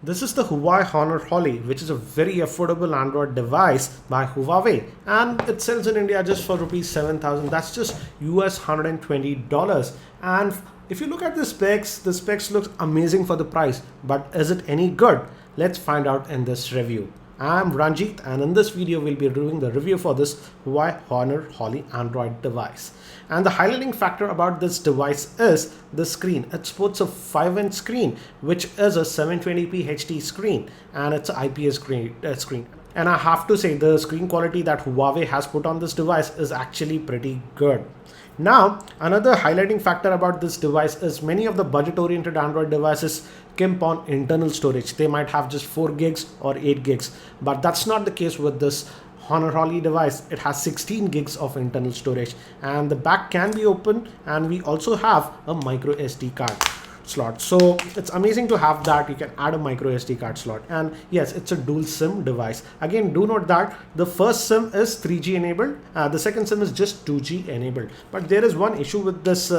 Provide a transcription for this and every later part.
This is the Huawei Honor Holly, which is a very affordable Android device by Huawei, and it sells in India just for rupees 7,000. That's just US $120. And if you look at the specs look amazing for the price, but is it any good? Let's find out in this review. I'm Ranjit, and in this video we'll be doing the review for this Huawei Honor Holly Android device. And the highlighting factor about this device is the screen. It sports a 5-inch screen, which is a 720p HD screen, and it's an IPS screen. And I have to say, the screen quality that Huawei has put on this device is actually pretty good. Now, another highlighting factor about this device is many of the budget-oriented Android devices skimp on internal storage. They might have just 4 gigs or 8 gigs, but that's not the case with this Honor Holly device. It has 16 gigs of internal storage, and the back can be open, and we also have a micro SD card slot. So it's amazing to have that. You can add a micro SD card slot, and yes, it's a dual SIM device. Again, do note that the first SIM is 3G enabled, the second SIM is just 2G enabled. But there is one issue with this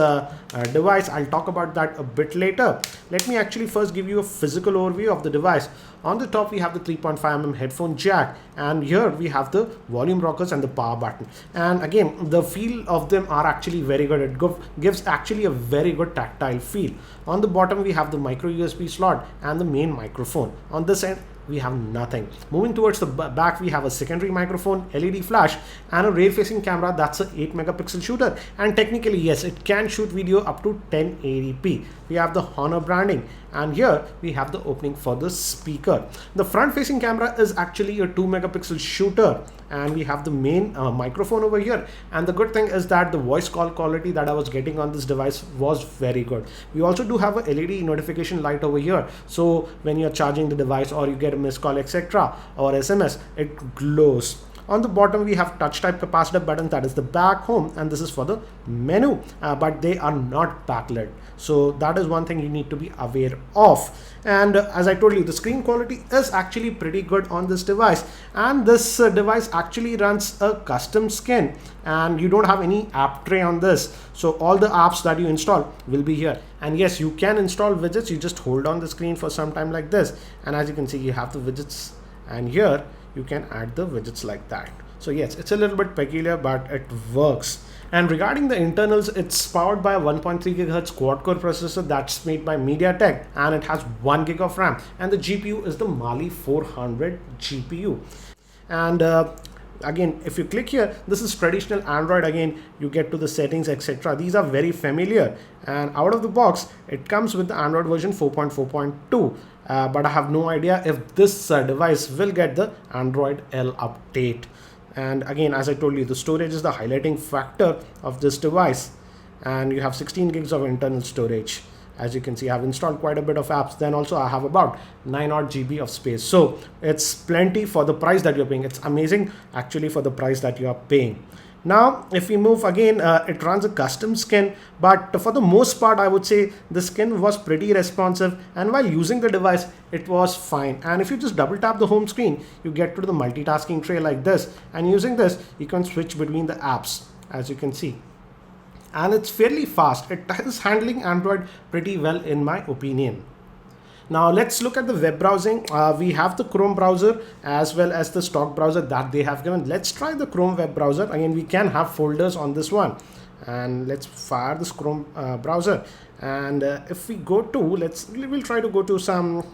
device. I'll talk about that a bit later. Let me actually first give you a physical overview of the device. On the top we have the 3.5mm headphone jack, and here we have the volume rockers and the power button. And again, the feel of them are actually very good. It gives actually a very good tactile feel. On the bottom we have the micro USB slot and the main microphone. On this end we have nothing. Moving towards the back, we have a secondary microphone, LED flash, and a rear facing camera. That's a 8 megapixel shooter, and technically yes, it can shoot video up to 1080p. We have the Honor branding, and here we have the opening for the speaker. The front facing camera is actually a 2 megapixel shooter, and we have the main microphone over here. And the good thing is that the voice call quality that I was getting on this device was very good. We also do have a LED notification light over here, so when you're charging the device or you get a missed call, etc., or SMS, it glows. On the bottom we have touch type capacitor buttons, that is the back, home, and this is for the menu, but they are not backlit, so that is one thing you need to be aware of. And as I told you, the screen quality is actually pretty good on this device, and this device actually runs a custom skin, and you don't have any app tray on this, so all the apps that you install will be here. And yes, you can install widgets. You just hold on the screen for some time like this, and as you can see, you have the widgets, and here you can add the widgets like that. So yes, it's a little bit peculiar, but it works. And regarding the internals, it's powered by a 1.3 GHz quad-core processor that's made by Mediatek, and it has 1 gig of RAM, and the GPU is the Mali 400 GPU. And again, if you click here, this is traditional Android. Again, you get to the settings, etc. These are very familiar, and out of the box it comes with the Android version 4.4.2. But I have no idea if this device will get the Android L update. And again, as I told you, the storage is the highlighting factor of this device, and you have 16 gigs of internal storage. As you can see, I've installed quite a bit of apps. Then also I have about 9 odd GB of space, so it's plenty for the price that you're paying. It's amazing actually for the price that you are paying. Now if we move again, it runs a custom skin, but for the most part I would say the skin was pretty responsive, and while using the device it was fine. And if you just double tap the home screen, you get to the multitasking tray like this, and using this you can switch between the apps, as you can see, and it's fairly fast. It is handling Android pretty well in my opinion. Now let's look at the web browsing. We have the Chrome browser as well as the stock browser that they have given. Let's try the Chrome web browser. Again, we can have folders on this one, and let's fire this Chrome browser. And if we go to, we'll try to go to some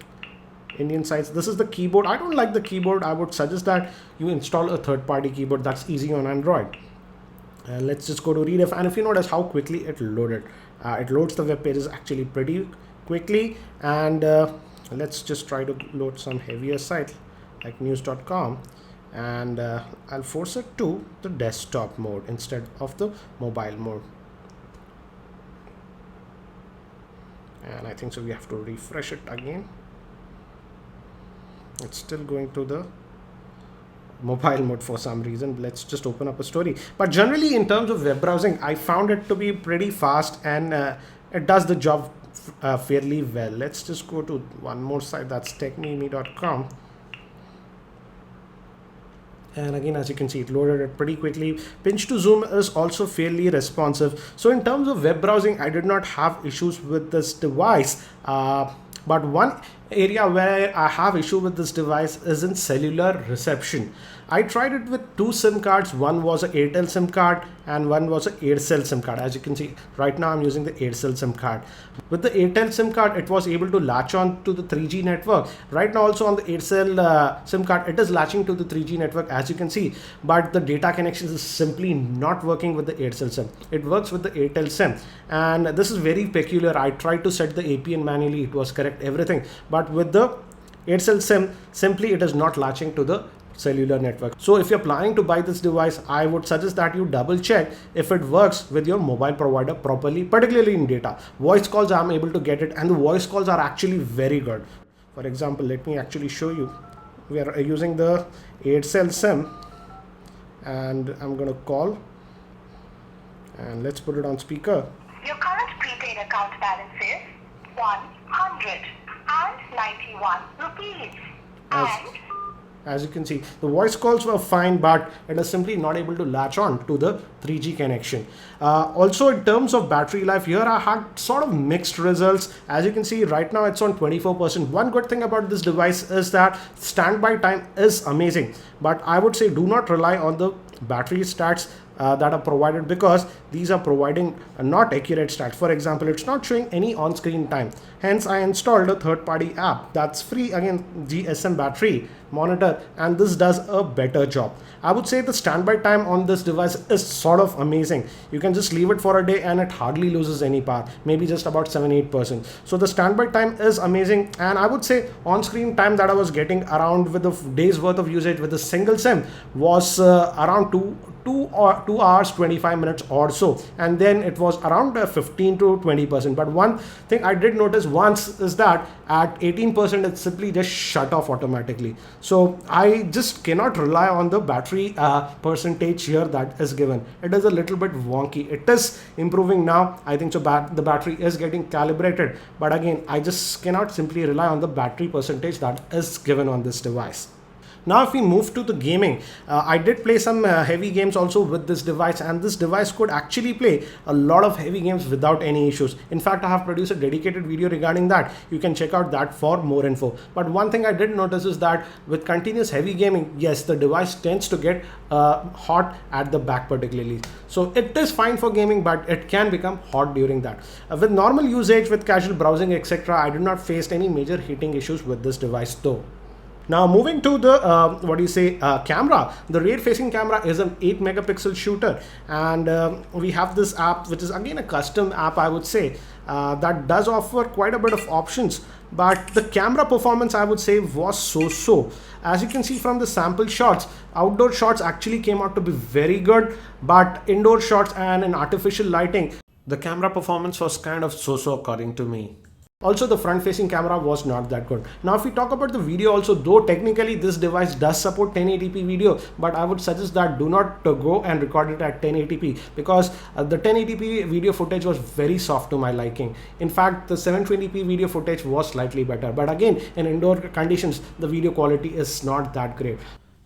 Indian sites. This is the keyboard. I don't like the keyboard. I would suggest that you install a third-party keyboard. That's easy on Android. Let's just go to redef, and if you notice how quickly it loaded, it loads the web pages actually pretty quickly. And let's just try to load some heavier site like news.com, and I'll force it to the desktop mode instead of the mobile mode. And I think so we have to refresh it again. It's still going to the mobile mode for some reason. Let's just open up a story. But generally, in terms of web browsing, I found it to be pretty fast, and it does the job fairly well. Let's just go to one more site, that's techmeme.com, and again, as you can see, it loaded it pretty quickly. Pinch to zoom is also fairly responsive. So in terms of web browsing, I did not have issues with this device. But one area where I have issue with this device is in cellular reception. I tried it with two SIM cards. One was an Airtel SIM card and one was an Aircel SIM card. As you can see, right now I'm using the Aircel SIM card. With the Airtel SIM card, it was able to latch on to the 3G network. Right now also on the Aircel SIM card, it is latching to the 3G network, as you can see, but the data connection is simply not working with the Aircel SIM. It works with the Airtel SIM, and this is very peculiar. I tried to set the APN manually, it was correct, everything, but with the Aircel SIM, simply it is not latching to the cellular network. So if you're planning to buy this device, I would suggest that you double check if it works with your mobile provider properly, particularly in data. Voice calls, I'm able to get it, and the voice calls are actually very good. For example, let me actually show you. We are using the Aircel SIM and I'm going to call, and let's put it on speaker. Your current prepaid account balance is 191 rupees. As you can see, the voice calls were fine, but it is simply not able to latch on to the 3G connection. Also, in terms of battery life, here I had sort of mixed results. As you can see, right now it's on 24%. One good thing about this device is that standby time is amazing, but I would say do not rely on the battery stats that are provided, because these are providing not accurate stats. For example, it's not showing any on-screen time. Hence, I installed a third-party app that's free, again, GSM battery monitor, and this does a better job. I would say the standby time on this device is sort of amazing. You can just leave it for a day and it hardly loses any power, maybe just about 7-8%. So the standby time is amazing, and I would say on-screen time that I was getting around with the day's worth of usage with a single SIM was around 2 hours 25 minutes or so, and then it was around 15 to 20%. But one thing I did notice once is that at 18% it simply just shut off automatically. So I just cannot rely on the battery percentage here that is given. It is a little bit wonky. It is improving now, I think so. The battery is getting calibrated, but again, I just cannot simply rely on the battery percentage that is given on this device. Now, if we move to the gaming, I did play some heavy games also with this device, and this device could actually play a lot of heavy games without any issues. In fact, I have produced a dedicated video regarding that. You can check out that for more info. But one thing I did notice is that with continuous heavy gaming, yes, the device tends to get hot at the back particularly. So it is fine for gaming, but it can become hot during that. With normal usage, with casual browsing, etc., I did not face any major heating issues with this device though. Now moving to the camera, the rear facing camera is an 8 megapixel shooter, and we have this app, which is again a custom app, I would say, that does offer quite a bit of options, but the camera performance, I would say, was so. As you can see from the sample shots, outdoor shots actually came out to be very good, but indoor shots and in artificial lighting, the camera performance was kind of so according to me. Also, the front-facing camera was not that good. Now, if we talk about the video also, though technically this device does support 1080p video, but I would suggest that do not go and record it at 1080p, because the 1080p video footage was very soft to my liking. In fact, the 720p video footage was slightly better, but again, in indoor conditions, the video quality is not that great.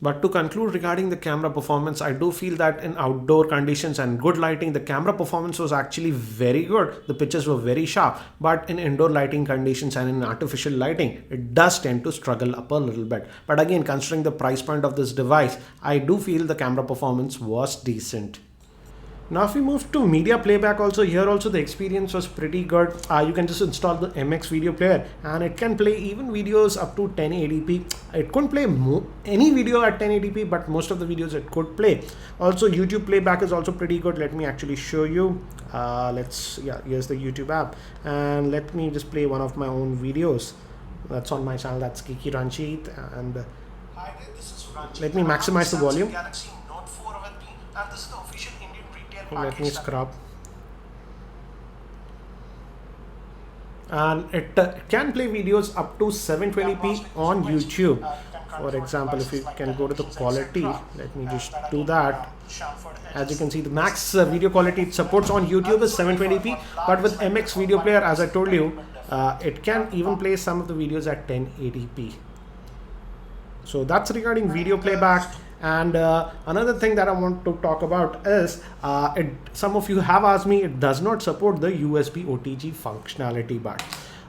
But to conclude regarding the camera performance, I do feel that in outdoor conditions and good lighting, the camera performance was actually very good. The pictures were very sharp, but in indoor lighting conditions and in artificial lighting, it does tend to struggle up a little bit. But again, considering the price point of this device, I do feel the camera performance was decent. Now, if we move to media playback also, here also the experience was pretty good. You can just install the MX video player and it can play even videos up to 1080p. It couldn't play any video at 1080p, but most of the videos it could play. Also, YouTube playback is also pretty good. Let me actually show you. Here's the YouTube app, and let me just play one of my own videos. That's on my channel. That's Kiki Ranjit, and Hi, this is Ranjit. Let me maximize the volume. Galaxy Note 4 with me, and this is the official Indian retail Let me package. scrub. And it can play videos up to 720p on YouTube. For example, if you can go to the quality, let me just do that. As you can see, the max video quality it supports on YouTube is 720p, but with MX video player, as I told you, it can even play some of the videos at 1080p. So that's regarding video playback. And another thing that I want to talk about is some of you have asked me, it does not support the USB OTG functionality, but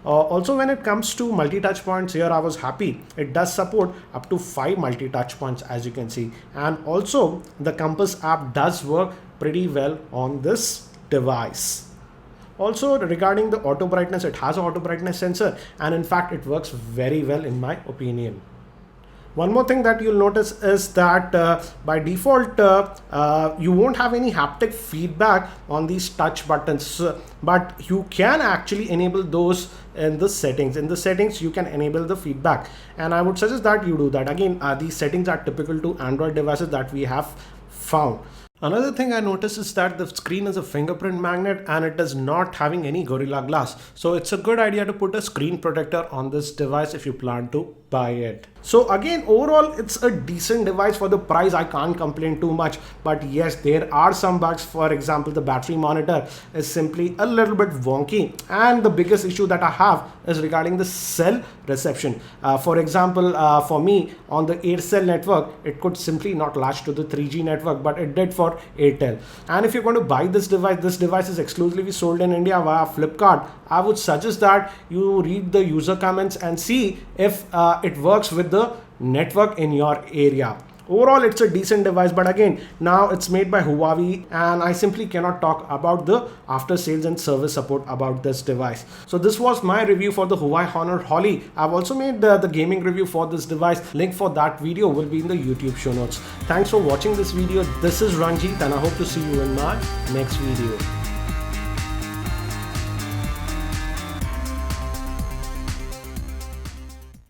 Also, when it comes to multi-touch points, here I was happy. It does support up to 5 multi-touch points, as you can see. And also the Compass app does work pretty well on this device. Also, regarding the auto brightness, it has an auto brightness sensor, and in fact it works very well in my opinion. One more thing that you'll notice is that by default you won't have any haptic feedback on these touch buttons, but you can actually enable those in the settings. In the settings you can enable the feedback, and I would suggest that you do that. Again, these settings are typical to Android devices that we have found. Another thing I noticed is that the screen is a fingerprint magnet and it is not having any Gorilla Glass. So it's a good idea to put a screen protector on this device if you plan to buy it. So again, overall, it's a decent device for the price. I can't complain too much, but yes, there are some bugs. For example, the battery monitor is simply a little bit wonky, and the biggest issue that I have is regarding the cell reception. For example, for me on the Aircel network, it could simply not latch to the 3G network, but it did for Airtel. And if you're going to buy this device is exclusively sold in India via Flipkart. I would suggest that you read the user comments and see if it works with the network in your area. Overall, it's a decent device, but again, now it's made by Huawei, and I simply cannot talk about the after sales and service support about this device. So this was my review for the Huawei Honor Holly. I've also made the gaming review for this device. Link for that video will be in the YouTube show notes. Thanks for watching this video. This is Ranjit, and I hope to see you in my next video.